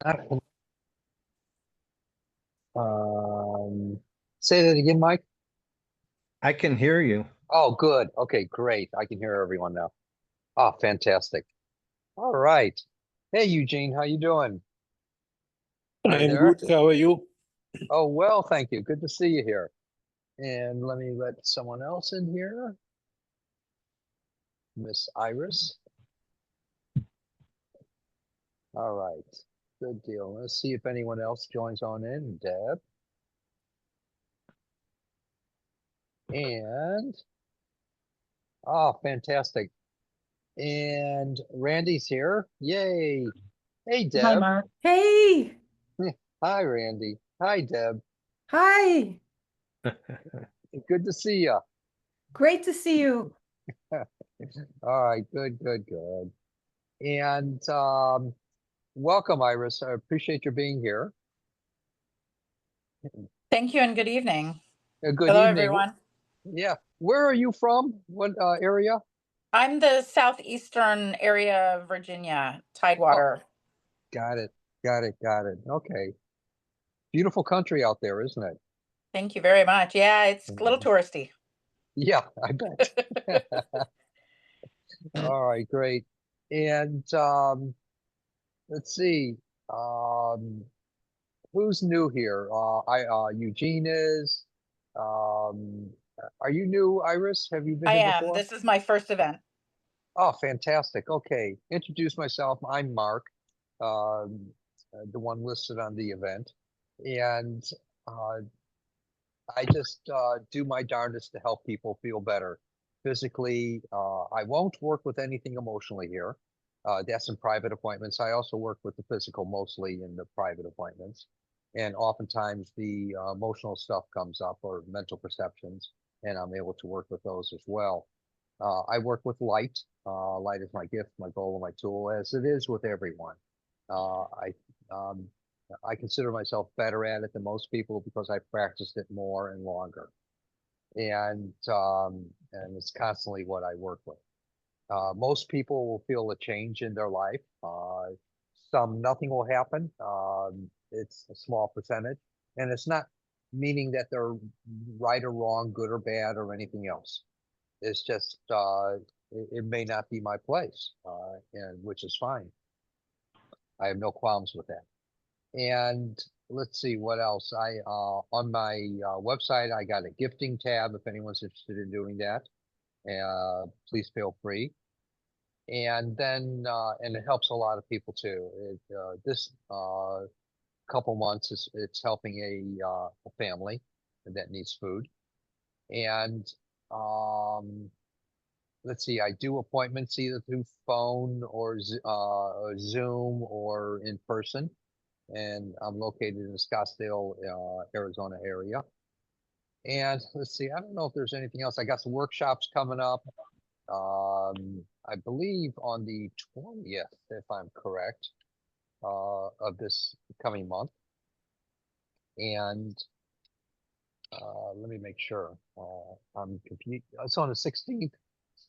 Um, Say that again, Mike. I can hear you. Oh, good. Okay, great. I can hear everyone now. Oh, fantastic. All right. Hey, Eugene, how you doing? Hi I'm good. there. How are you? Oh, well, thank you. Good to see you here. And let me let someone else in here. Miss Iris. All right. Good deal. Let's see if anyone else joins on in. Deb. And, oh, fantastic. And Randy's here. Yay. Hey, Hi, Deb. Mark. Hey, Hi, Randy. Hi, Deb. hi. Good to see you. Great to see you. All right, good, good, good. And welcome, Iris. I appreciate your being here. Thank you and good evening. Good Hello, evening. everyone. Yeah, where are you from? What area? I'm the southeastern area of Virginia, Oh, Tidewater. got it, got it, got it. Okay, beautiful country out there, isn't it? Thank you very much. Yeah, it's a little Mhm. touristy. Yeah, I bet. All right, great. And let's see. Um, who's new here? I Eugene is. Um, are you new, Iris? Have you been I here am. before? This is my first event. Oh, fantastic. Okay. Introduce myself. I'm Mark, um, the one listed on the event. And uh, I just do my darndest to help people feel better physically. I won't work with anything emotionally here. That's in private appointments. I also work with the physical mostly in the private appointments. And oftentimes the emotional stuff comes up or mental perceptions, and I'm able to work with those as well. I work with light. Light is my gift, my goal, and my tool, as it is with everyone. Um, I consider myself better at it than most people because I practiced it more and longer, and it's constantly what I work with. Most people will feel a change in their life. Some nothing will happen. It's a small percentage, and it's not meaning that they're right or wrong, good or bad, or anything else. It's just it may not be my place, and which is fine. I have no qualms with that. And let's see what else. I on my website I got a gifting tab if anyone's interested in doing that. Please feel free. And then and it helps a lot of people too. This couple months it's helping a family that needs food. And um, let's see, I do appointments either through phone or Zoom or in person. And I'm located in the Scottsdale, Arizona area. And let's see, I don't know if there's anything else. I got some workshops coming up. I believe on the 20th, if I'm correct, of this coming month. And let me make sure. I'm confused. It's on the 16th,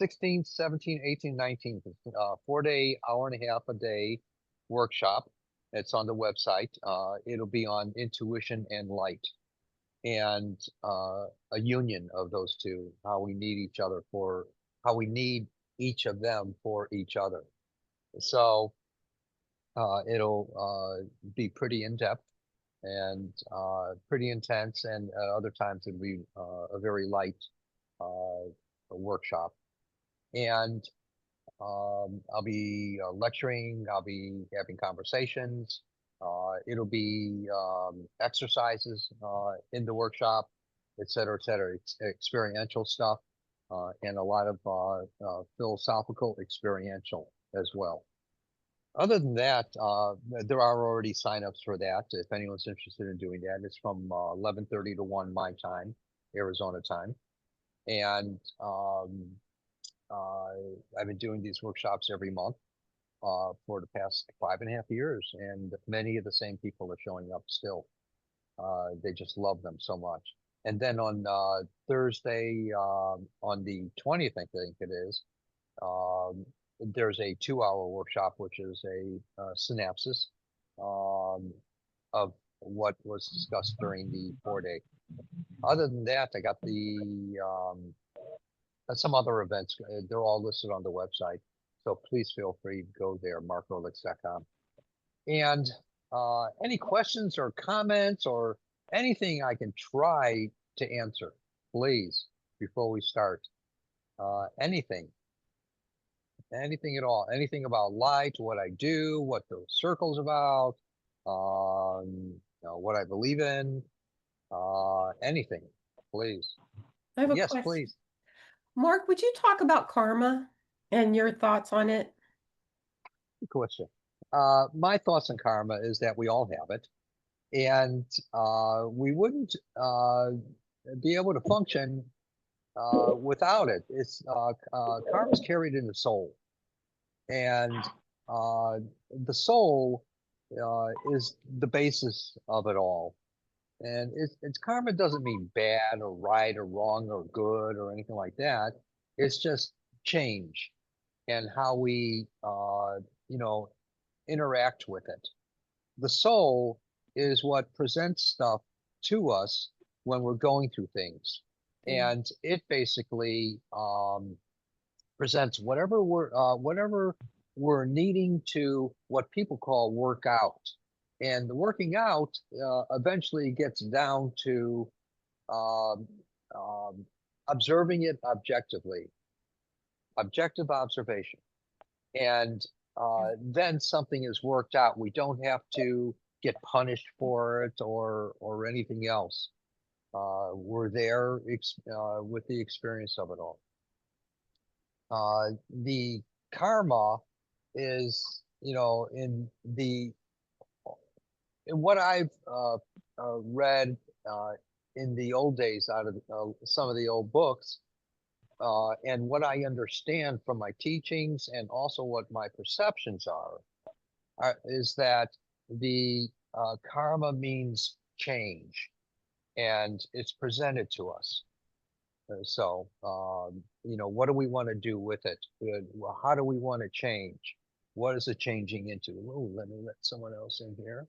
17th, 18th, 19th. It's a 4-day, hour and a half a day workshop. It's on the website. It'll be on intuition and light and a union of those two, how we need each other for how we need each of them for each other. So it'll be pretty in depth and pretty intense, and at other times it'll be a very light uh, workshop. And I'll be lecturing, I'll be having conversations. It'll be exercises in the workshop, et cetera, et cetera. It's experiential stuff and a lot of philosophical experiential as well. Other than that, there are already signups for that. If anyone's interested in doing that, it's from 11:30 to 1 my time, Arizona time. And uh, I've been doing these workshops every month for the past 5.5 years, and many of the same people are showing up still. They just love them so much. And then on Thursday, on the 20th, I think it is, um, there's a 2-hour workshop, which is a synapsis. of what was discussed during the 4-day. Other than that, I got some other events. They're all listed on the website. So please feel free to go there, markearlix.com. And any questions or comments or anything I can try to answer, please, before we start. Anything at all, anything about light, what I do, what the circle's about, what I believe in, anything, please. I have a Yes, question. please. Mark, would you talk about karma and your thoughts on it? Good question. My thoughts on karma is that we all have it, and we wouldn't be able to function without it. It's karma's carried in the soul, and the soul is the basis of it all. And it's karma doesn't mean bad or right or wrong or good or anything like that. It's just change and how we interact with it. The soul is what presents stuff to us when we're going through things, and it basically presents whatever we're needing to, what people call work out. And the working out eventually gets down to um, observing it objectively, objective observation. And then something is worked out. We don't have to get punished for it or anything else. We're there with the experience of it all. The karma is, in what I've read in the old days out of some of the old books, and what I understand from my teachings and also what my perceptions are is that the karma means change, and it's presented to us. So, what do we want to do with it? How do we want to change? What is it changing into? Oh, let me let someone else in here.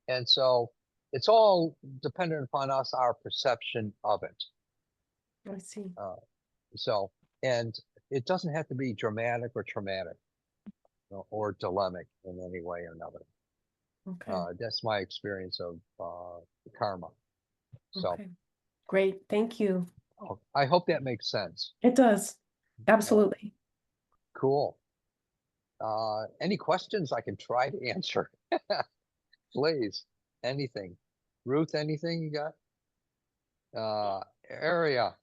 And so it's all dependent upon us, our perception of it. I see. So, and it doesn't have to be dramatic or traumatic or dilemmic in any way or another. Okay. That's my experience of karma. So, Okay. Great. Thank you. I hope that makes sense. It does. Absolutely. Cool. Any questions I can try to answer? Please, anything. Ruth, anything you got? Aria,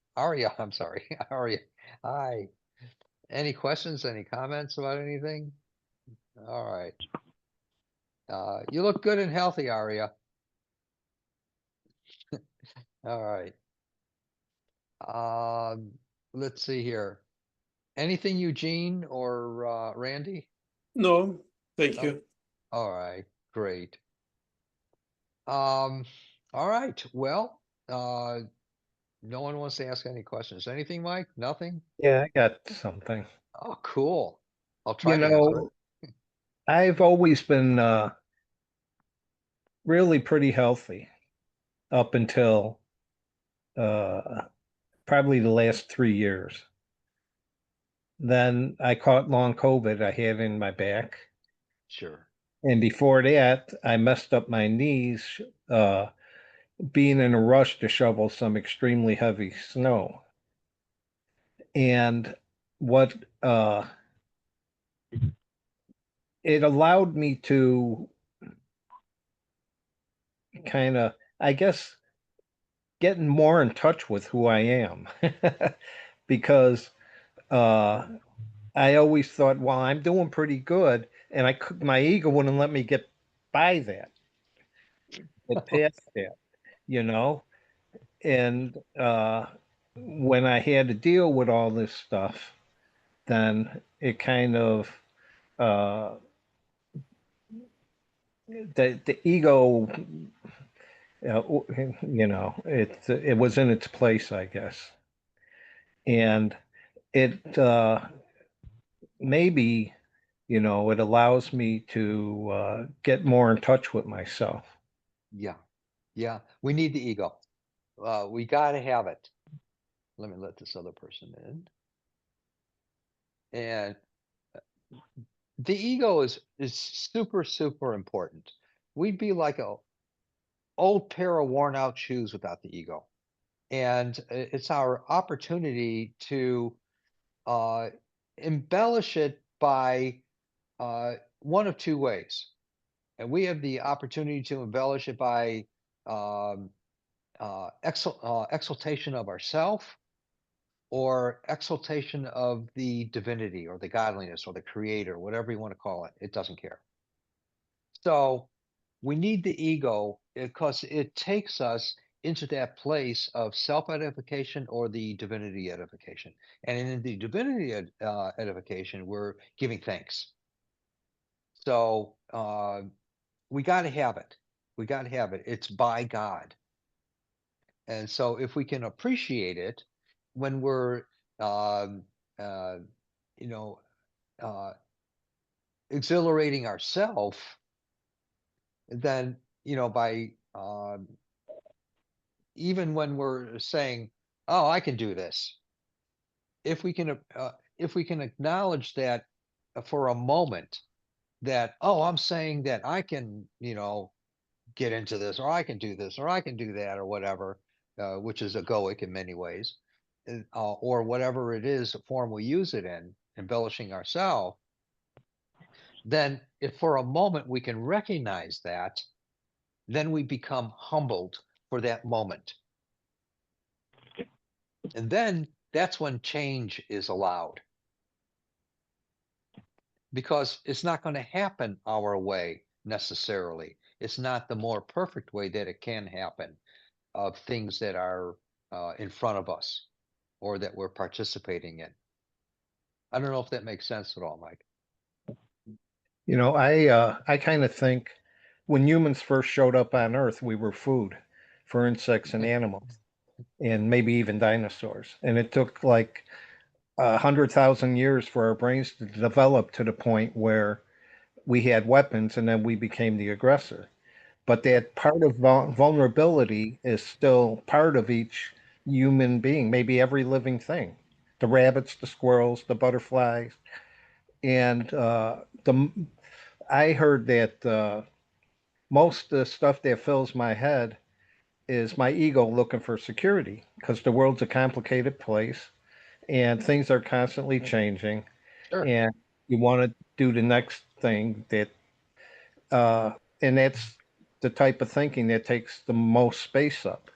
I'm sorry, Aria. Hi. Any questions, any comments about anything? All right. You look good and healthy, Aria. All right. Let's see here. Anything, Eugene or Randy? No, thank No? you. All right, great. All right. Well, no one wants to ask any questions. Anything, Mike? Nothing? Yeah, I got something. Oh, cool. I'll try You to answer know, I've always been really pretty healthy up until probably the last 3 years. Then I caught long COVID I had in my back. Sure. And before that, I messed up my knees being in a rush to shovel some extremely heavy snow. And what it allowed me to kind of, I guess, getting more in touch with who I am. Because I always thought, well, I'm doing pretty good, and my ego wouldn't let me get by that, get past that, you know. And when I had to deal with all this stuff, then it kind of the ego, it was in its place, I guess, and it maybe You know, it allows me to get more in touch with myself. Yeah. Yeah. We need the ego. We got to have it. Let me let this other person in. And the ego is super, super important. We'd be like a old pair of worn out shoes without the ego. And it's our opportunity to uh, embellish it by one of two ways. And we have the opportunity to embellish it by um, exaltation of ourself or exaltation of the divinity or the godliness or the creator, whatever you want to call it. It doesn't care. So we need the ego because it takes us into that place of self-edification or the divinity edification. And in the divinity edification, we're giving thanks. So we got to have it. We got to have it. It's by God. And so if we can appreciate it when we're, um, uh, you know, uh, exhilarating ourselves, then, by even when we're saying, "Oh, I can do this," if we can, if we can acknowledge that for a moment, that, "Oh, I'm saying that I can, get into this, or I can do this, or I can do that, or whatever," which is egoic in many ways, or whatever it is, the form we use it in, embellishing ourselves. Then, if for a moment we can recognize that, then we become humbled for that moment. And then that's when change is allowed. Because it's not going to happen our way necessarily. It's not the more perfect way that it can happen of things that are in front of us or that we're participating in. I don't know if that makes sense at all, Mike. You know, I kind of think when humans first showed up on Earth, we were food for insects and animals, and maybe even dinosaurs. And it took like 100,000 years for our brains to develop to the point where we had weapons, and then we became the aggressor. But that part of vulnerability is still part of each human being, maybe every living thing, the rabbits, the squirrels, the butterflies. And I heard that most of the stuff that fills my head is my ego looking for security because the world's a complicated place and things are constantly changing. Sure, And you want to do the next thing that, uh, and that's the type of thinking that takes the most space up.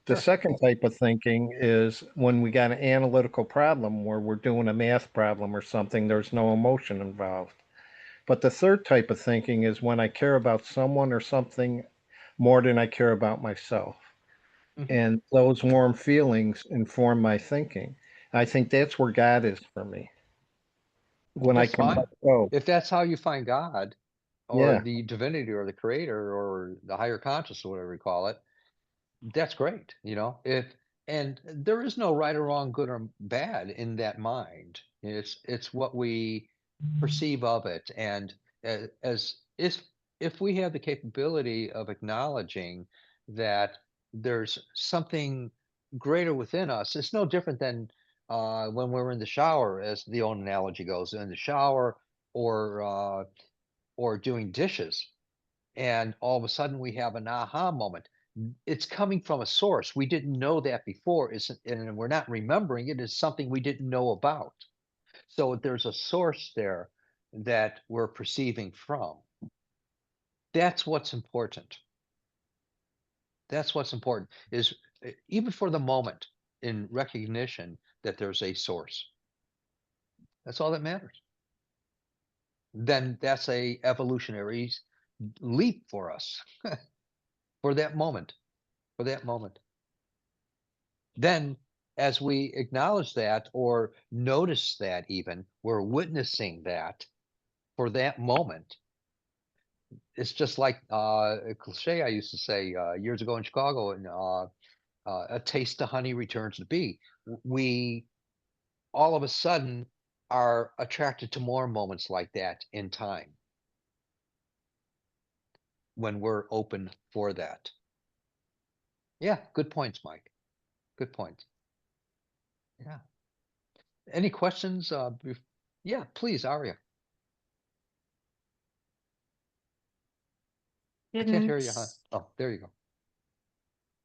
The sure. second type of thinking is when we got an analytical problem where we're doing a math problem or something, there's no emotion involved. But the third type of thinking is when I care about someone or something more than I care about myself. Mhm. And those warm feelings inform my thinking. I think that's where God is for me. When I That's can fine. let go. If that's how you find God or Yeah. the divinity or the creator or the higher conscious or whatever you call it, that's great, if and there is no right or wrong, good or bad in that mind. It's what we perceive of it. And as if we have the capability of acknowledging that there's something greater within us, it's no different than when we're in the shower, as the old analogy goes, in the shower or or doing dishes, and all of a sudden we have an aha moment. It's coming from a source. We didn't know that before, and we're not remembering it. It's something we didn't know about. So there's a source there that we're perceiving from. That's what's important. That's what's important is even for the moment in recognition that there's a source. That's all that matters. Then that's a evolutionary leap for us for that moment, for that moment. Then, as we acknowledge that or notice that, even we're witnessing that for that moment, it's just like a cliche I used to say years ago in Chicago, and a taste of honey returns the bee. We all of a sudden are attracted to more moments like that in time when we're open for that. Yeah, good points, Mike. Good points. Yeah. Any questions? Yeah, please, Aria. I can't hear you, huh? Oh, there you go.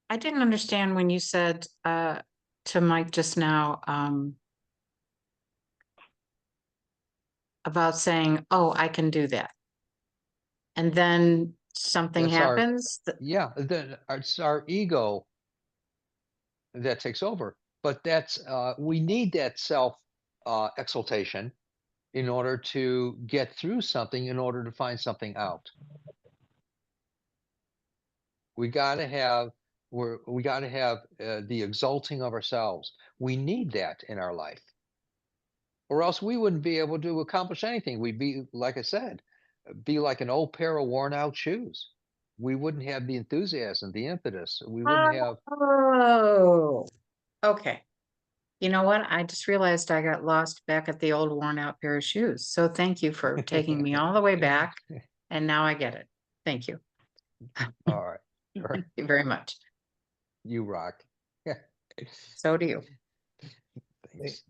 I didn't understand when you said to Mike just now about saying, "Oh, I can do that," and then something That's our- happens. Yeah, it's our ego that takes over. But that's we need that self exaltation in order to get through something, in order to find something out. We got to have we got to have the exalting of ourselves. We need that in our life, or else we wouldn't be able to accomplish anything. We'd be, like I said, be like an old pair of worn out shoes. We wouldn't have the enthusiasm, the impetus. We wouldn't have. Oh, okay. You know what? I just realized I got lost back at the old worn out pair of shoes. So thank you for taking me all the way back. And now I get it. Thank you. All right. Sure. Thank you very much. You rock. So do you. Thanks.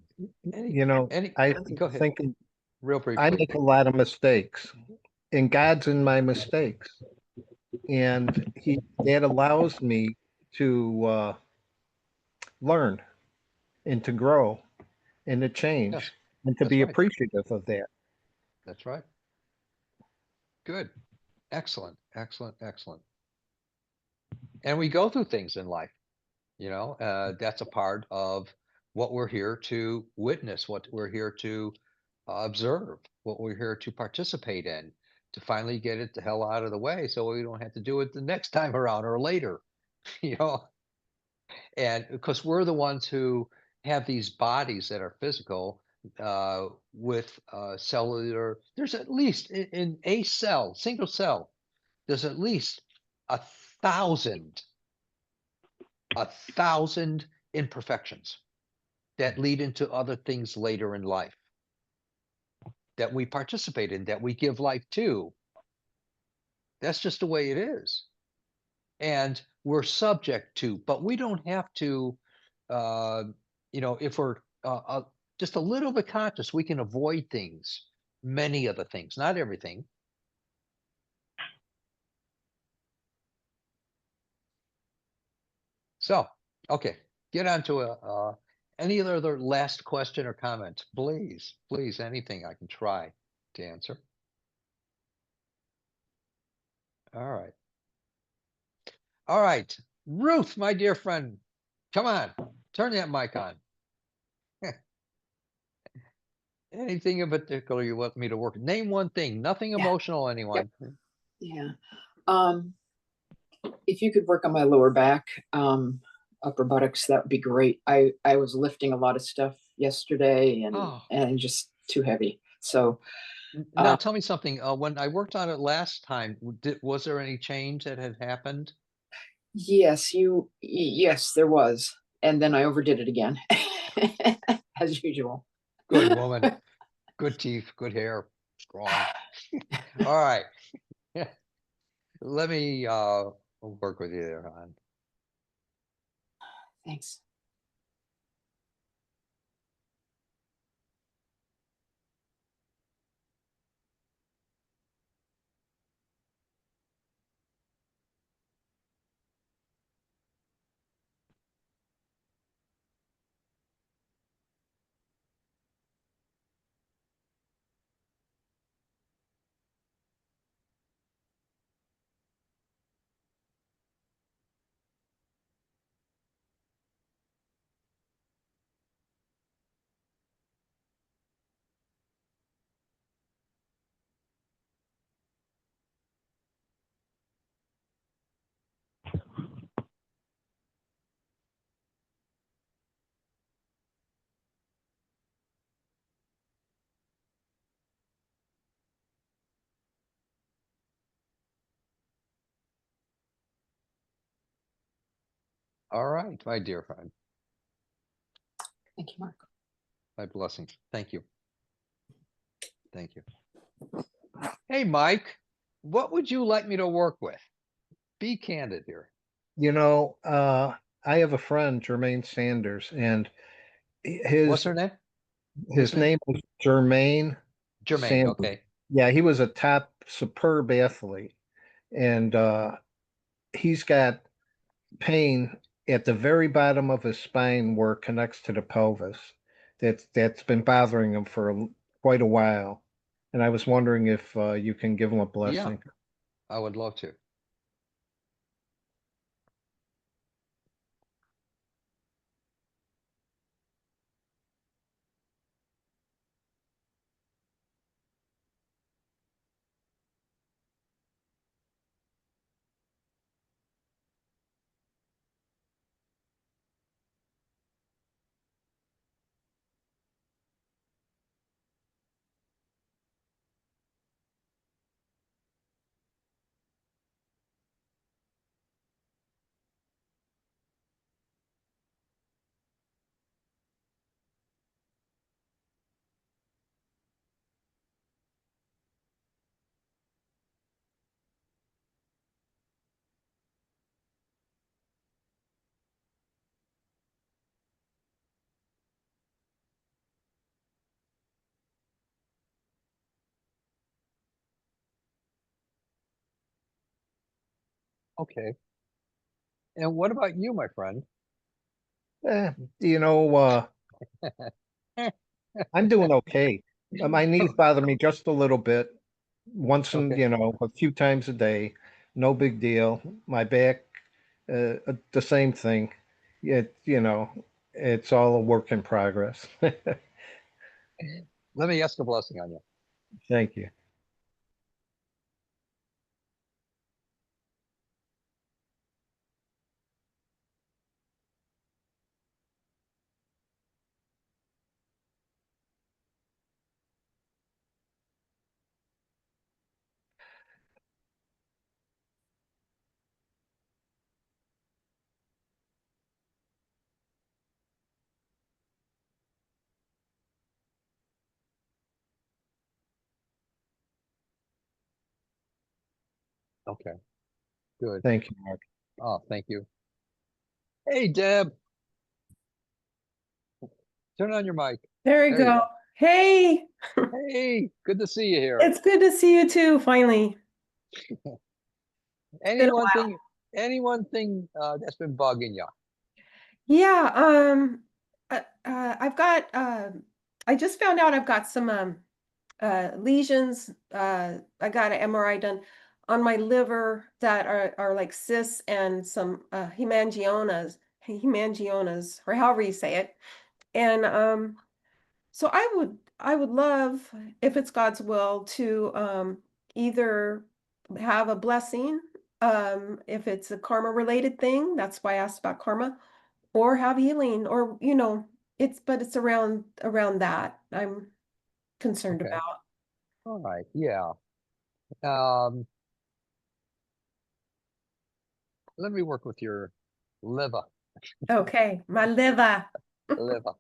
You know, I Go ahead. thinking Real I briefly. make a lot of mistakes, and God's in my mistakes, and that allows me to learn and to grow and to change Yes, and to that's be right. appreciative of that. That's right. Good. Excellent. Excellent. Excellent. And we go through things in life, that's a part of what we're here to witness, what we're here to observe, what we're here to participate in, to finally get it the hell out of the way so we don't have to do it the next time around or later, you know. And because we're the ones who have these bodies that are physical, with cellular, there's at least in a cell, single cell, there's at least a thousand a thousand imperfections that lead into other things later in life that we participate in, that we give life to. That's just the way it is. And we're subject to, but we don't have to, uh, if we're just a little bit conscious, we can avoid things, many of the things, not everything. So, okay, get on to any other last question or comment, please, please, anything I can try to answer. All right. All right. Ruth, my dear friend, come on, turn that mic on. Anything in particular you want me to work? Name one thing, nothing Yeah. emotional, anyone. Yeah. If you could work on my lower back, upper buttocks, that would be great. I was lifting a lot of stuff yesterday Oh. and just too heavy. So Now tell me something. When I worked on it last time, was there any change that had happened? yes, yes, there was. And then I overdid it again, as usual. Good woman. Good teeth, good hair, strong. All right. Let me work with you there, hon. Thanks. All right, my dear friend. Thank you, Mark. My blessings. Thank you. Thank you. Hey, Mike, what would you like me to work with? Be candid here. You know, I have a friend, Jermaine Sanders, and What's his her name? his name was Jermaine Jermaine. Sanders. Okay. Yeah, he was a top superb athlete, and he's got pain at the very bottom of his spine where it connects to the pelvis. That's been bothering him for quite a while, and I was wondering if you can give him a Yeah, blessing. I would love to. Okay. And what about you, my friend? Eh, you know, I'm doing okay. My knees bother me just a little bit, once in, Okay. a few times a day. No big deal. My back, the same thing. It's all a work in progress. Let me ask a blessing on you. Thank you. Okay. Good. Thank you, Mark. Oh, thank you. Hey, Deb, turn on your mic. There you There you go. go. Hey, Hey, good to see you here. it's good to see you too, finally. Any been a one thing, that's been bugging you? Yeah, I've got I just found out I've got some lesions. I got an MRI done on my liver that are like cysts and some hemangiomas, or however you say it. And so I would love, if it's God's will, to either have a blessing, if it's a karma related thing, that's why I asked about karma, or have healing, or it's around that I'm concerned Okay. about. All right. Yeah. Um, let me work with your liver. Okay, my liver. Liver.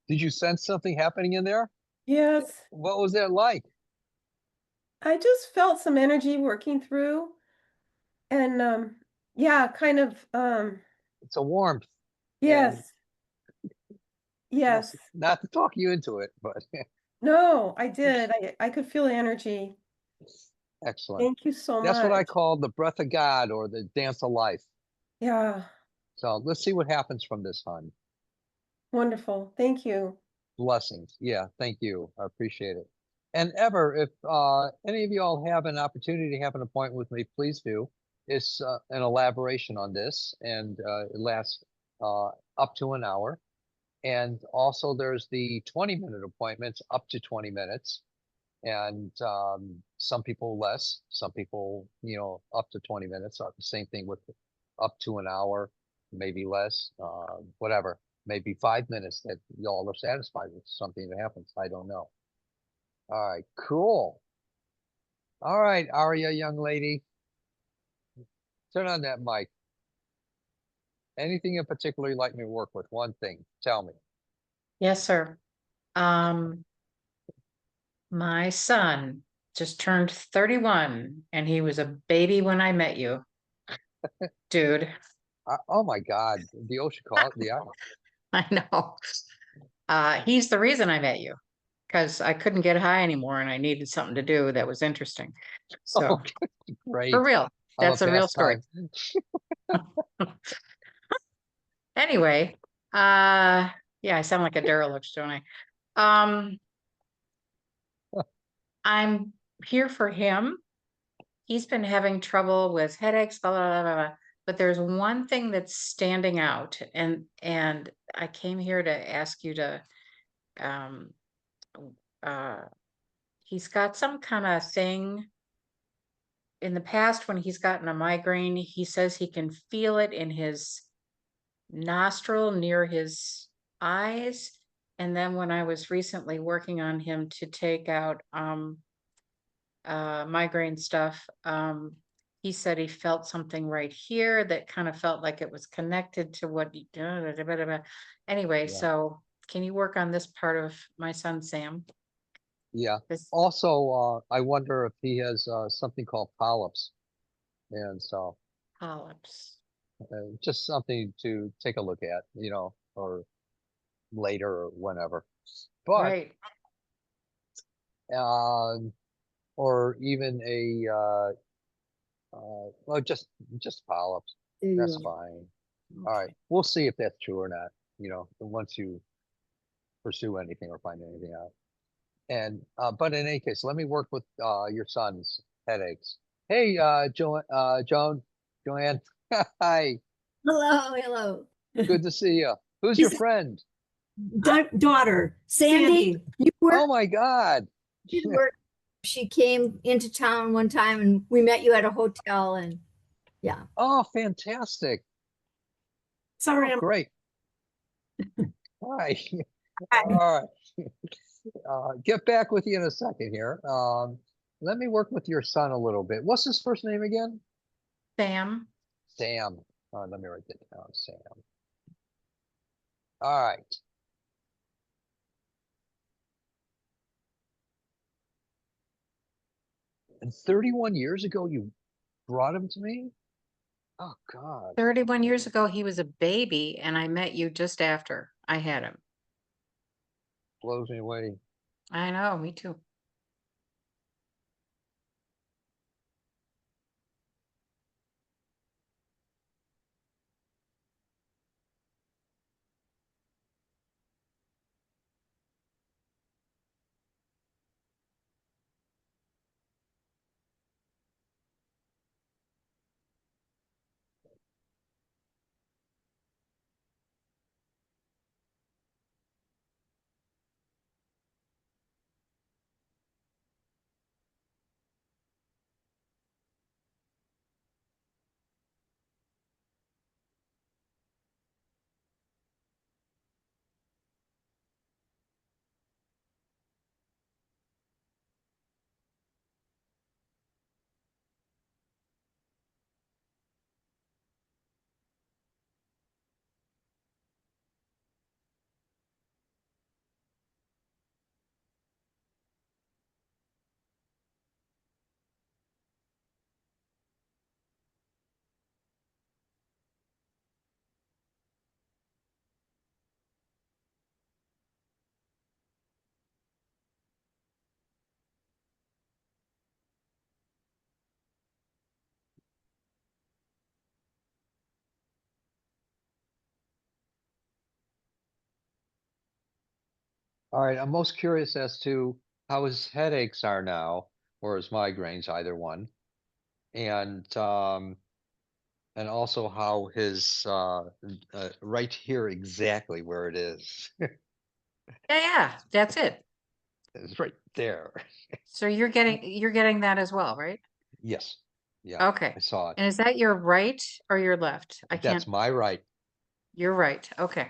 Did you sense something happening in there? Yes, What was that like? I just felt some energy working through and yeah, kind of It's a warmth. And yes. Yes. not to talk you into it, but No, I did. I could feel energy. excellent. Thank you so That's what I much. call the breath of God or the dance of life. Yeah, So let's see what happens from this, hon. wonderful. Thank you. Blessings. Yeah, thank you. I appreciate it. And ever, if any of y'all have an opportunity to have an appointment with me, please do. It's an elaboration on this, and it lasts up to an hour. And also, there's the 20-minute appointments, up to 20 minutes. And some people less, some people, up to 20 minutes. The same thing with up to an hour, maybe less, whatever. Maybe 5 minutes that y'all are satisfied with something that happens. I don't know. All right, cool. All right, Aria, young lady, turn on that mic. Anything in particular you'd like me to work with? One thing, tell me. Yes, sir. My son just turned 31 and he was a baby when I met you. Dude, Oh my God, the ocean call, yeah. I know. He's the reason I met you because I couldn't get high anymore and I needed something to do that was interesting. So Okay, great. for real, I'm a that's a real story. pastime. Anyway, yeah, I sound like a derelict, don't I? I'm here for him. He's been having trouble with headaches, blah, blah, blah, blah, blah. But there's one thing that's standing out, and I came here to ask you to um uh he's got some kind of thing in the past when he's gotten a migraine, he says he can feel it in his nostril near his eyes. And then when I was recently working on him to take out migraine stuff, he said he felt something right here that kind of felt like it was connected to what he anyway. Yeah. So can you work on this part of my son Sam? Yeah. This Also, I wonder if he has something called polyps. And so polyps. just something to take a look at, or later or whenever. But, Right. or even well, just polyps. That's fine. All right. We'll see if that's true or not, once you pursue anything or find anything out. And but in any case, let me work with your son's headaches. Hey, Joanne. Hi, Hello, hello. good to see you. Who's your He's- friend? Daughter, Sandy, you Oh work, my God. did work. She came into town one time and we met you at a hotel and yeah. Oh, fantastic. Sorry, Oh, I'm great. Hi. Hi. All right. Get back with you in a second here. Let me work with your son a little bit. What's his first name again? Sam. Sam. Let me write that down. Sam. All right. And 31 years ago, you brought him to me? Oh, God. 31 years ago, he was a baby, and I met you just after I had him. Blows me away. I know, me too. All right, I'm most curious as to how his headaches are now, or his migraines, either one. And also how his right here exactly where it is. Yeah, that's it. It's right there. So you're getting that as well, right? Yes. Yeah, Okay. I saw it. And is that your right or your left? I That's can't, my right. you're right. Okay.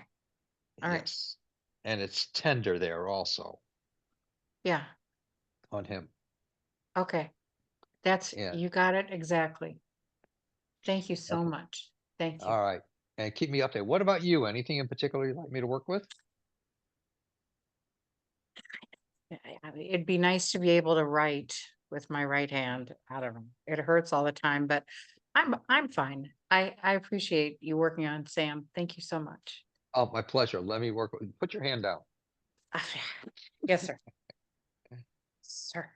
All right. Yes. And it's tender there also Yeah. on him. Okay. That's, And you got it exactly. Thank you so okay. much. Thank you. All right. And keep me updated. What about you? Anything in particular you'd like me to work with? It'd be nice to be able to write with my right hand. I don't know. It hurts all the time, but I'm fine. I appreciate you working on Sam. Thank you so much. Oh, my pleasure. Let me work with, put your hand down. Yes, sir. Sir.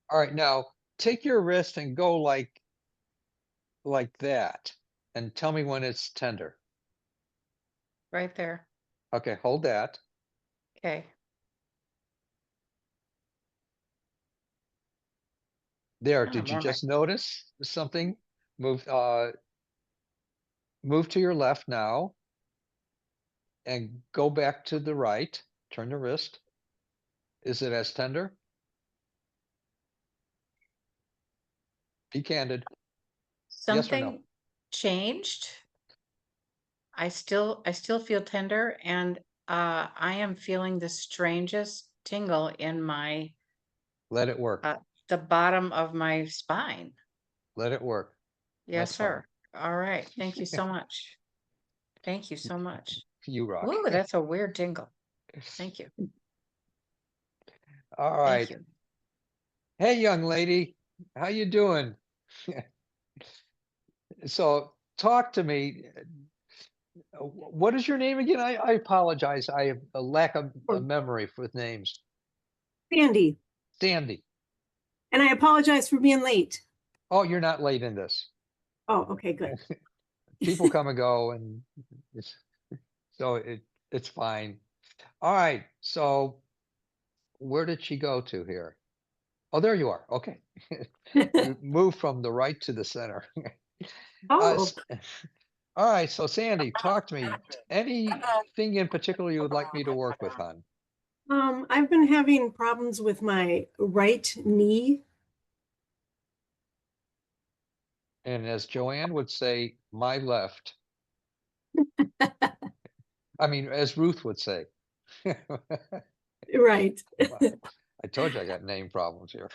All right, now take your wrist and go like that, and tell me when it's tender. Right there. Okay, hold that. Okay. There, Kind of did you more my, just notice something? Move to your left now and go back to the right. Turn the wrist. Is it as tender? Be candid. Yes or no? something changed. I still feel tender and I am feeling the strangest tingle in my Let it work. the bottom of my spine. Let it work. Yes, That's fine. sir. All right. Thank you so much. Thank you so much. You rock. Ooh, that's a weird tingle. Thank you. All Thank right. you. Hey, young lady, how you doing? So talk to me. What is your name again? I apologize. I have a lack of a memory with names. Sandy, Sandy. and I apologize for being late. Oh, you're not late in this. Oh, okay, good. People come and go, and it's, so it's fine. All right. So where did she go to here? Oh, there you are. Okay. You moved from the right to the center. Oh, All right. So Sandy, talk to me. Anything in particular you would like me to work with, hon? I've been having problems with my right knee. And as Joanne would say, my left. I mean, as Ruth would say. Right. I told you I got name problems here.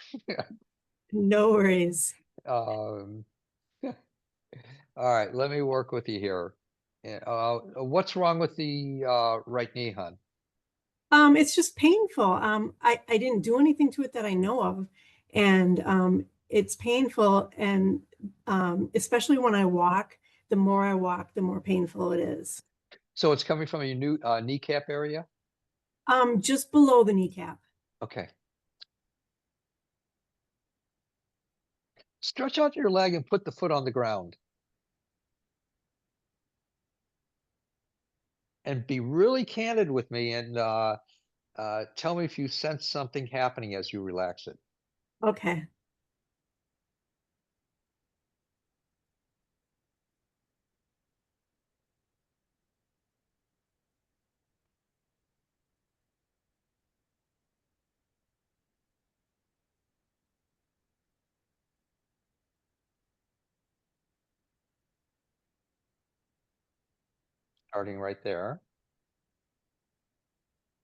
No worries. Um, all right, let me work with you here. What's wrong with the right knee, hon? It's just painful. I didn't do anything to it that I know of, and it's painful, and especially when I walk, the more I walk, the more painful it is. So it's coming from your new kneecap area? Just below the kneecap. Okay. Stretch out your leg and put the foot on the ground. And be really candid with me and tell me if you sense something happening as you relax it. Okay. Starting right there.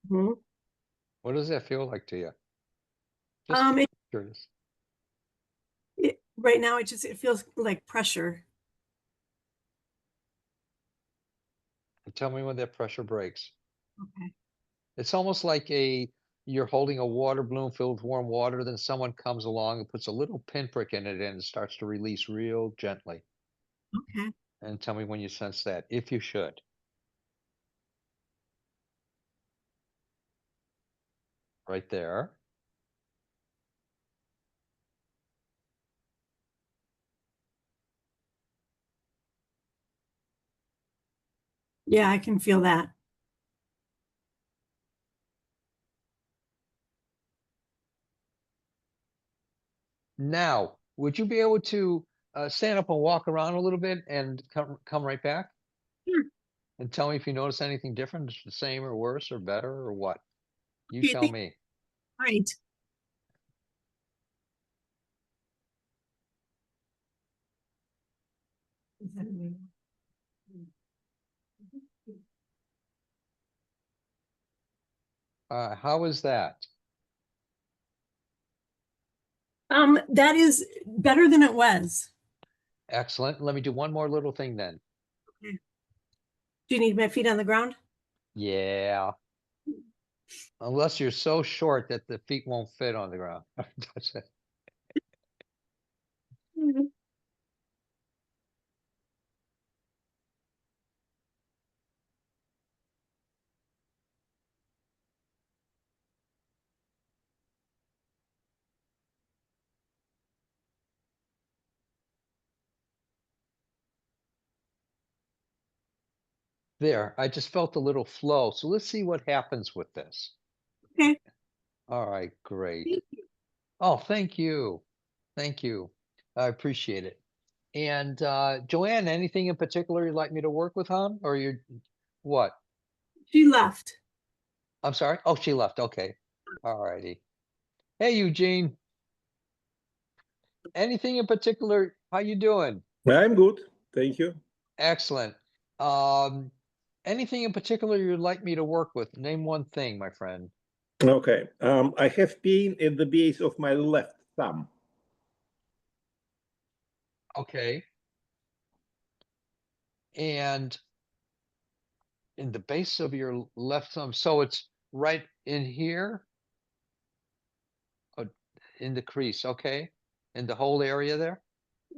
Mhm. What does that feel like to you? Just curious. Right now, it feels like pressure. And tell me when that pressure breaks. Okay. It's almost like you're holding a water balloon filled with warm water, then someone comes along and puts a little pinprick in it and starts to release real gently. Okay. And tell me when you sense that, if you should. Right there. Yeah, I can feel that. Now, would you be able to stand up and walk around a little bit and come right back? Sure. And tell me if you notice anything different, the same or worse or better or what? You Okay, tell me. All right. How is that? That is better than it was. Excellent. Let me do one more little thing then. Do you need my feet on the ground? Yeah. Unless you're so short that the feet won't fit on the ground. That's it. There, I just felt a little flow. So let's see what happens with this. Okay. All right, great. Thank you. Oh, thank you. Thank you. I appreciate it. And Joanne, anything in particular you'd like me to work with on? Or you what? She left. I'm sorry? Oh, she left. Okay. All righty. Hey, Eugene. Anything in particular? How you doing? I'm good, thank you. Excellent. Anything in particular you'd like me to work with? Name one thing, my friend. Okay, I have pain at the base of my left thumb. Okay. And in the base of your left thumb, so it's right in here? Oh, in the crease, okay. In the whole area there?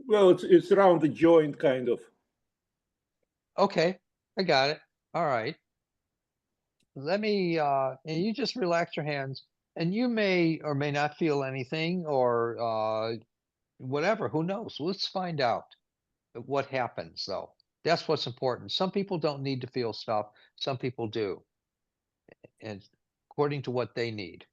Well, it's around the joint, kind of. Okay, I got it. All right. Let me and you just relax your hands, and you may or may not feel anything or whatever, who knows? Let's find out what happens though. That's what's important. Some people don't need to feel stuff, some people do, and according to what they need.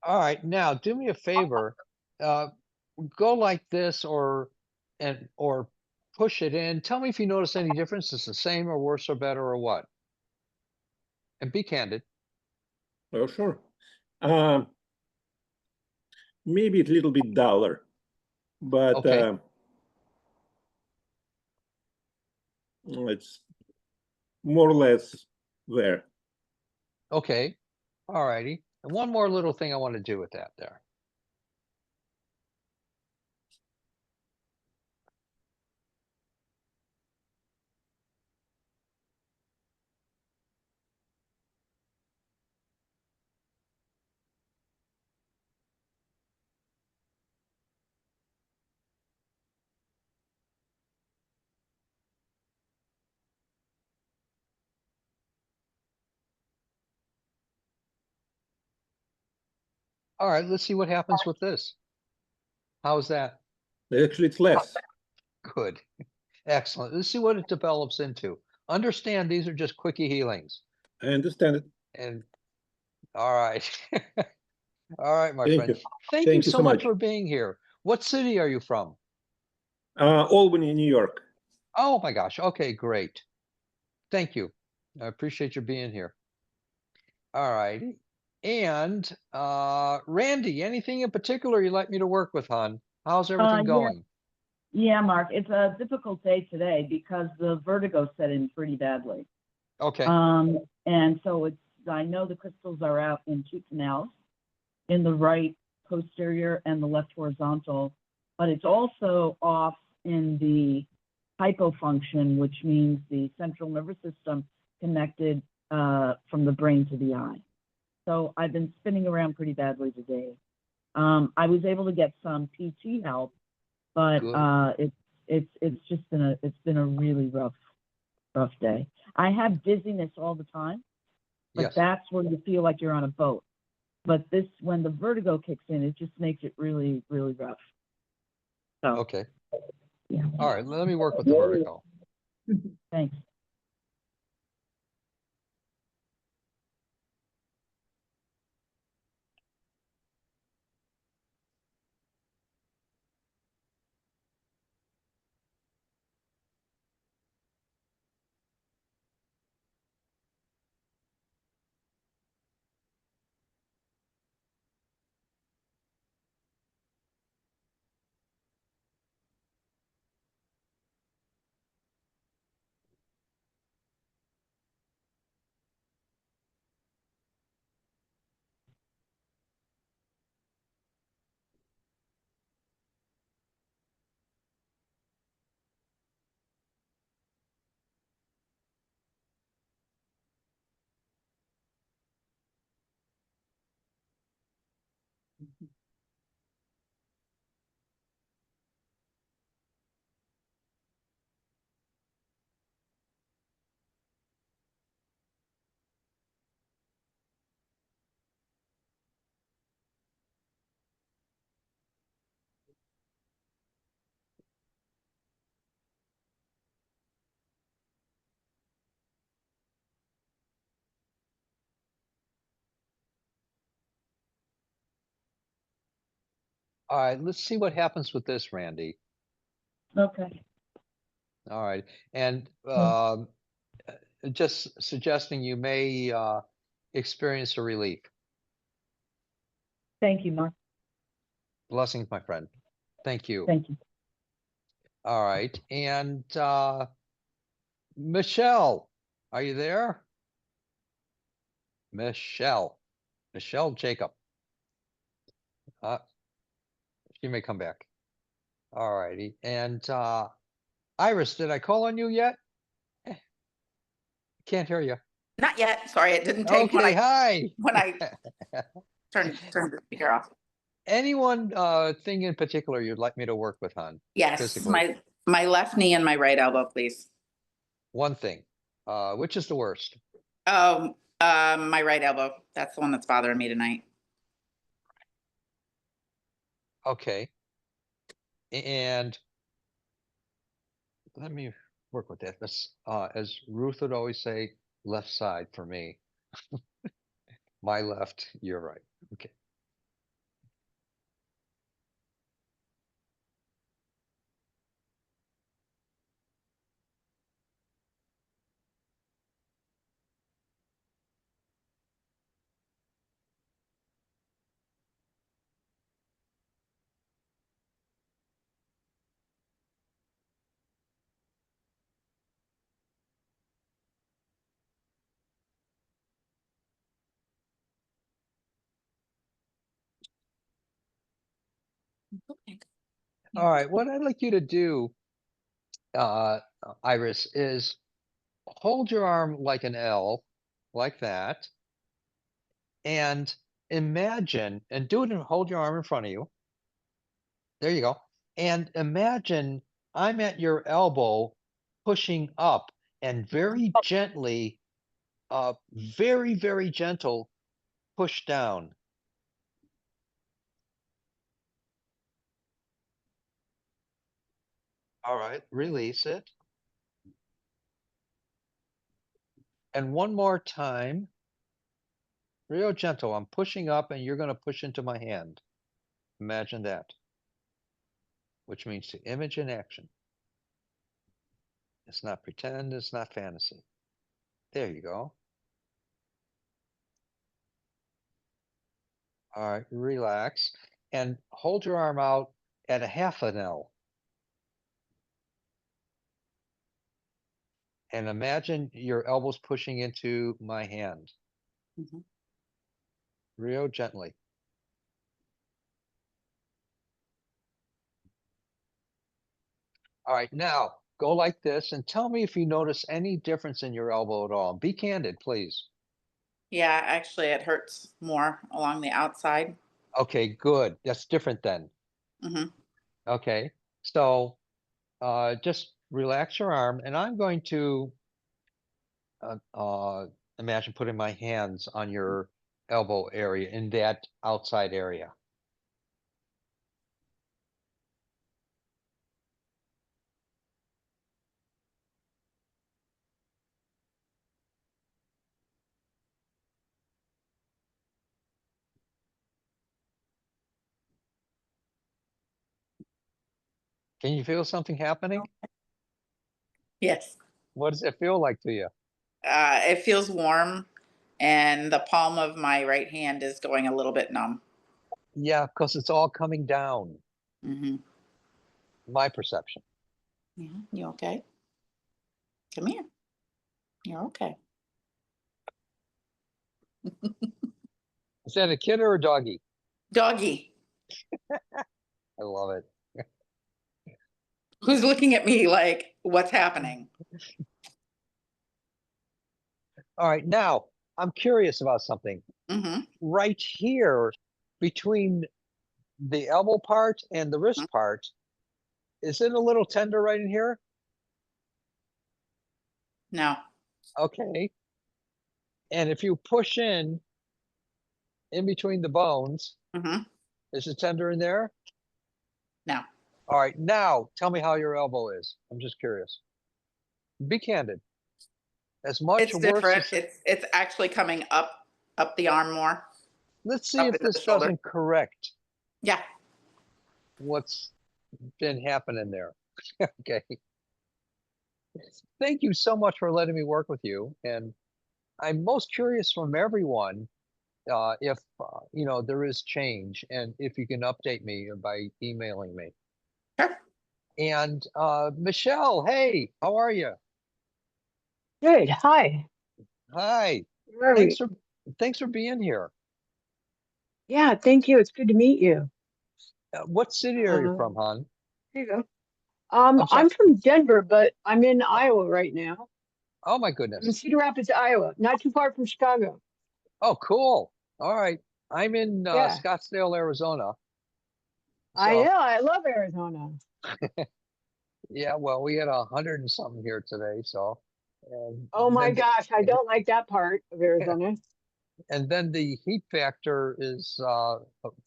All right, now do me a favor. Uh, go like this or push it in. Tell me if you notice any difference. It's the same or worse or better or what. And be candid. Oh, sure. Maybe a little bit duller, but Okay. it's more or less there. Okay. All righty. And one more little thing I want to do with that there. All right, let's see what happens with this. How's that? Actually, it's less. Good. Excellent. Let's see what it develops into. Understand these are just quickie healings. I understand it. And all right. All right, my Thank friend. you. Thank you Thank you so so much much. for being here. What city are you from? Albany, New York. Oh my gosh. Okay, great. Thank you. I appreciate you being here. All righty. And Randy, anything in particular you'd like me to work with, hon? How's everything going? Yeah, Mark, it's a difficult day today because the vertigo set in pretty badly. Okay. And so I know the crystals are out in two canals, in the right posterior and the left horizontal, but it's also off in the hypofunction, which means the central nervous system connected from the brain to the eye. So I've been spinning around pretty badly today. I was able to get some PT help, but Good. it's been a really rough day. I have dizziness all the time, but Yes. that's where you feel like you're on a boat. But when the vertigo kicks in, it just makes it really, really rough. So Okay. yeah, All right. Let me work with the vertigo. thanks. All right. Let's see what happens with this, Randy. Okay. All right. And just suggesting you may experience a relief. Thank you, Mark. Blessings, my friend. Thank you. Thank you. All right. And Michelle, are you there? Michelle Jacob. She may come back. All righty. And Iris, did I call on you yet? Can't hear you. Not yet. Sorry, it didn't take Okay, hi. when I turned the speaker off. Anyone thing in particular you'd like me to work with, hon? Yes, Physically? my left knee and my right elbow, please. One thing. Which is the worst? My right elbow. That's the one that's bothering me tonight. Okay. And let me work with that. This, as Ruth would always say, left side for me. My left, your right. Okay. All right. What I'd like you to do, Iris, is hold your arm like an L, like that, and imagine, and do it and hold your arm in front of you. There you go. And imagine I'm at your elbow pushing up and very gently, very, very gentle push down. All right, release it. And one more time. Real gentle. I'm pushing up and you're going to push into my hand. Imagine that. Which means to image in action. It's not pretend, it's not fantasy. There you go. All right, relax and hold your arm out at a half an L. And imagine your elbows pushing into my hand. Mhm. Real gently. All right, now go like this and tell me if you notice any difference in your elbow at all. Be candid, please. Yeah, actually, it hurts more along the outside. Okay, good. That's different then. Hmm. Okay, so just relax your arm, and I'm going to imagine putting my hands on your elbow area in that outside area. Can you feel something happening? Yes. What does it feel like to you? It feels warm, and the palm of my right hand is going a little bit numb. Yeah, because it's all coming down. Hmm. My perception. Yeah, you okay? Come here. You're okay. Is that a kid or a doggy? Doggy, I love it. who's looking at me like, what's happening? All right, now I'm curious about something. Hmm. Right here, between the elbow part and the wrist part, is it a little tender right in here? No. Okay. And if you push in between the bones, Hmm. is it tender in there? No. All right, now tell me how your elbow is. I'm just curious. Be candid. As much It's worse different. as It's actually coming up the arm more, let's see up if into this the shoulder. doesn't correct Yeah. what's been happening there. Okay. Thank you so much for letting me work with you. And I'm most curious from everyone if there is change and if you can update me by emailing me. Sure. And Michelle, hey, how are you? Good. Hi. Hi. Where are Thanks we? for thanks for being here. Yeah, thank you. It's good to meet you. What city are you from, Um, hon? here you go. I'm sorry. I'm from Denver, but I'm in Iowa right now. Oh my I'm in goodness. Cedar Rapids, Iowa, not too far from Chicago. Oh, cool. All right. I'm in Yeah, Scottsdale, Arizona. I So know. I love Arizona. yeah, well, we had 100 and something here today. So Oh my then gosh, I don't like that part of Arizona. and then the heat factor is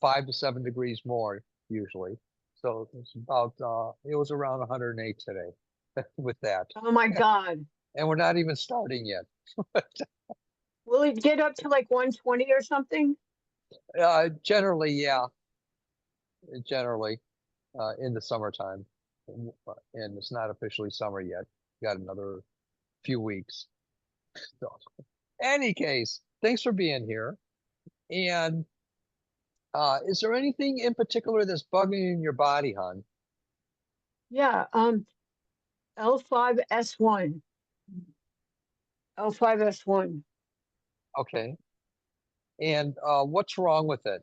5 to 7 degrees more usually. So it's about it was around 108 today with that. Oh my God. And we're not even starting yet. Will it get up to like 120 or something? Generally, yeah, generally in the summertime. And it's not officially summer yet. Got another few weeks. So, any case, thanks for being here. And is there anything in particular that's bugging you in your body, hon? Yeah, L5S1. L5S1. Okay. And what's wrong with it?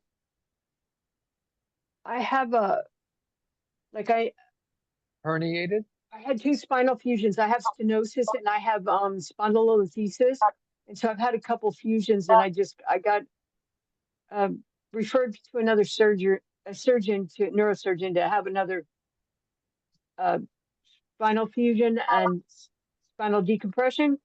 I have a like Herniated? I had two spinal fusions. I have stenosis and I have spondylolisthesis. And so I've had a couple fusions and I got um, referred to another neurosurgeon to have another uh, spinal fusion and spinal decompression.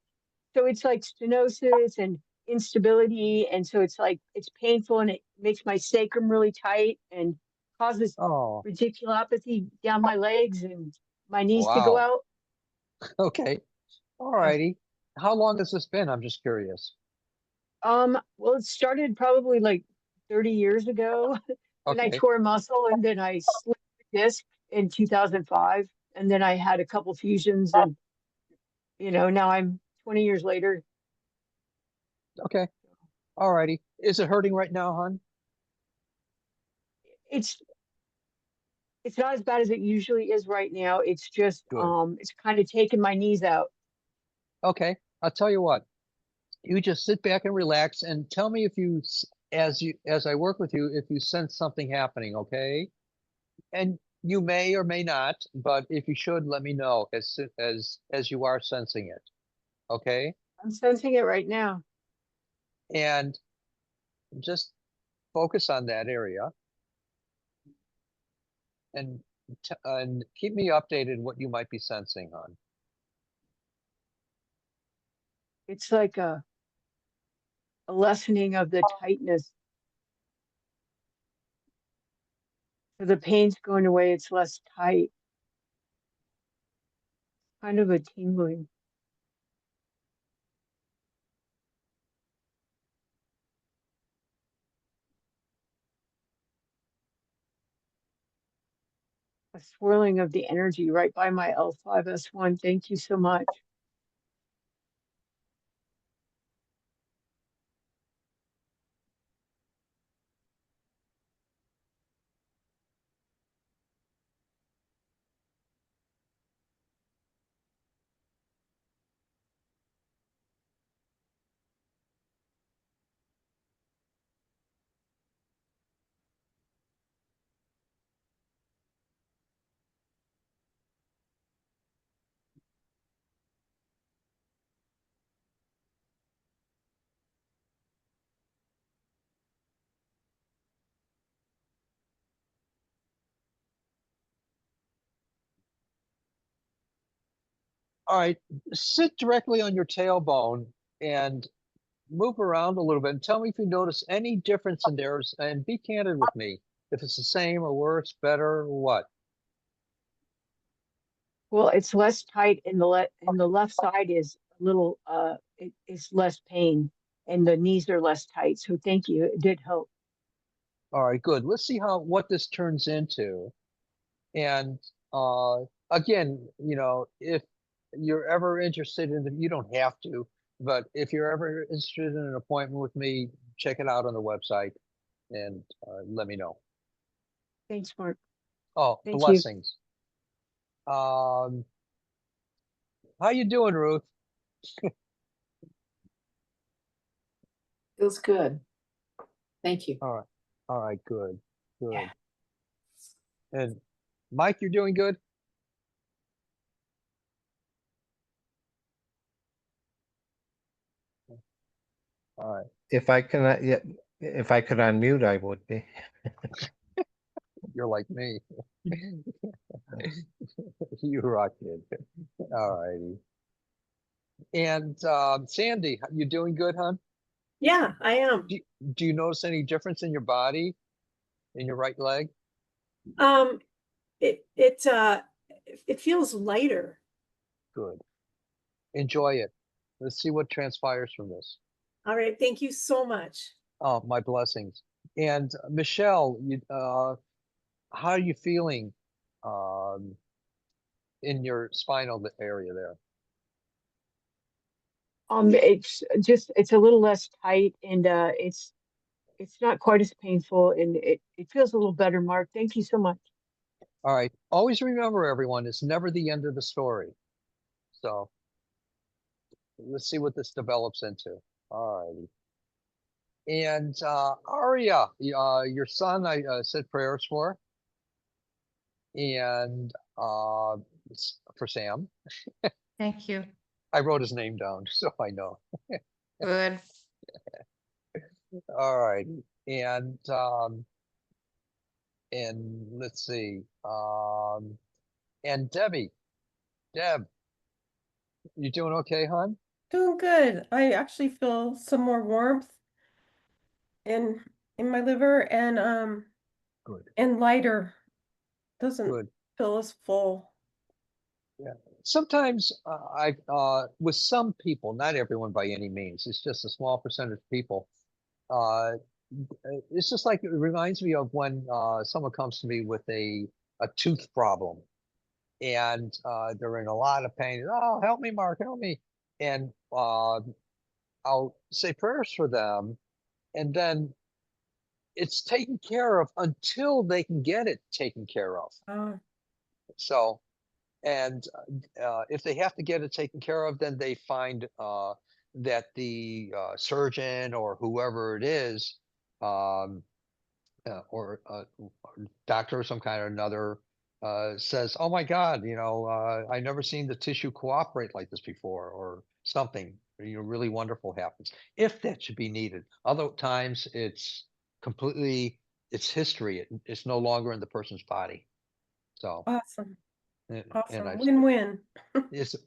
So it's like stenosis and instability. And so it's like, it's painful and it makes my sacrum really tight and causes Oh, radiculopathy down my legs and my knees to go wow. out. Okay. All Yeah. righty. How long has this been? I'm just curious. Well, it started probably like 30 years ago when I Okay, tore a muscle, and then I slipped the disc in 2005, and then I had a couple fusions, and now I'm 20 years later. okay, all righty. Is it hurting right now, hon? It's it's not as bad as it usually is right now. It's just Good. it's kind of taken my knees out. Okay, I'll tell you what. You just sit back and relax and tell me if as I work with you, if you sense something happening, okay? And you may or may not, but if you should, let me know as you are sensing it, okay? I'm sensing it right now. And just focus on that area and and keep me updated what you might be sensing on. It's like a lessening of the tightness. So the pain's going away, it's less tight. Kind of a tingling. A swirling of the energy right by my L5S1. Thank you so much. All right, sit directly on your tailbone and move around a little bit and tell me if you notice any difference in theirs and be candid with me. If it's the same or worse, better, or what? Well, it's less tight, and the left side is a little it is less pain, and the knees are less tight. So thank you. It did help. All right, good. Let's see what this turns into. And uh again, if you're ever interested in you don't have to, but if you're ever interested in an appointment with me, check it out on the website and let me know. Thanks, Mark. Oh, Thank you. blessings. Um, how you doing, Ruth? Feels good. Thank you. All right, good, Yeah. good. And Mike, you're doing good? All right. If I can, yeah, if I could unmute, I would be. You're like me. You rock it. All righty. And Sandy, you doing good, hon? Yeah, I am. Do you notice any difference in your body, in your right leg? Um, it feels lighter. Good. Enjoy it. Let's see what transpires from this. All right, thank you so much. Oh, my blessings. And Michelle, how are you feeling in your spinal area there? It's a little less tight, and it's not quite as painful, and it feels a little better, Mark. Thank you so much. All right. Always remember, everyone, it's never the end of the story. So let's see what this develops into. All righty. And Aria, your son, I said prayers for, and for Sam. Thank you. I wrote his name down so I know. Good. All right. And let's see. And Deb, you doing okay, hon? Doing good. I actually feel some more warmth in my liver Good. and lighter. Doesn't Good. feel as full. Yeah. sometimes with some people, not everyone by any means, it's just a small percentage of people. It's just like, it reminds me of when someone comes to me with a tooth problem, and they're in a lot of pain. Oh, help me, Mark, help me. And I'll say prayers for them, and then it's taken care of until they can get it taken care of. So, and if they have to get it taken care of, then they find that the surgeon or whoever it is, or doctor of some kind or another, says, "Oh my God, I never seen the tissue cooperate like this before," or something, really wonderful happens. If that should be needed. Other times it's completely, it's history. It's no longer in the person's body. So, Awesome. and Awesome. I've, Win-win.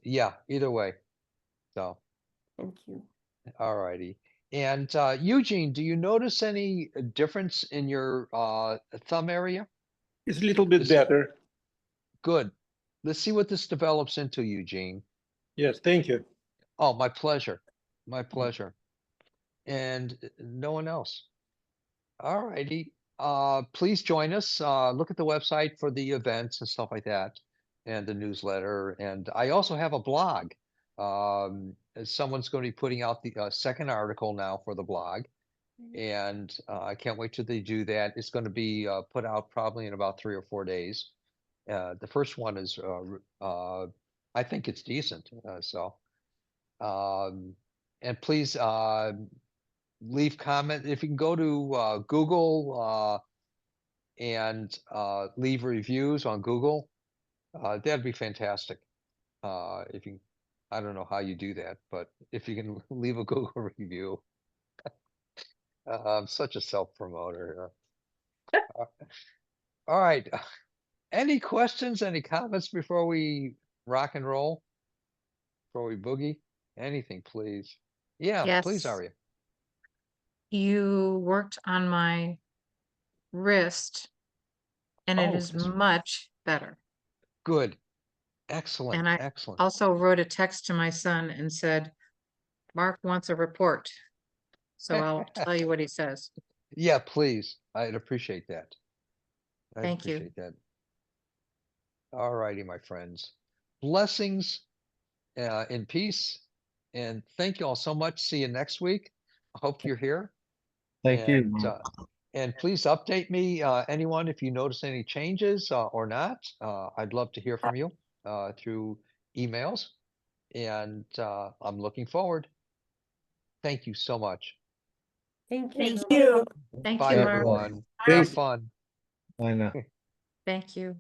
yeah, either way. So, Thank you. all righty. And Eugene, do you notice any difference in your thumb area? It's a little bit Is it- better. Good. Let's see what this develops into, Eugene. Yes, thank you. Oh, my pleasure. My pleasure. And no one else. All righty. Please join us. Look at the website for the events and stuff like that, and the newsletter. And I also have a blog. Someone's going to be putting out the second article now for the blog, and I can't wait till they do that. It's going to be put out probably in about 3 or 4 days. The first one is, I think it's decent. And please leave comment. If you can go to Google and leave reviews on Google, that'd be fantastic. If you, I don't know how you do that, but if you can leave a Google review. I'm such a self-promoter. All right. Any questions, any comments before we rock and roll? Before we boogie? Anything, please. Yeah, please, Yes. Aria. You worked on my wrist and it Oh, is that's much better. good. Excellent. And I Excellent. also wrote a text to my son and said, Mark wants a report. So I'll tell you what he says. Yeah, please. I'd appreciate that. I'd Thank you. appreciate that. All righty, my friends. Blessings in peace. And thank you all so much. See you next week. I hope you're here. Thank you. And please update me, anyone, if you notice any changes or not. I'd love to hear from you through emails. And I'm looking forward. Thank you so much. Thank you. Thank you. Thank Bye, you, Mark. everyone. Thanks. Have fun. I know. Thank you.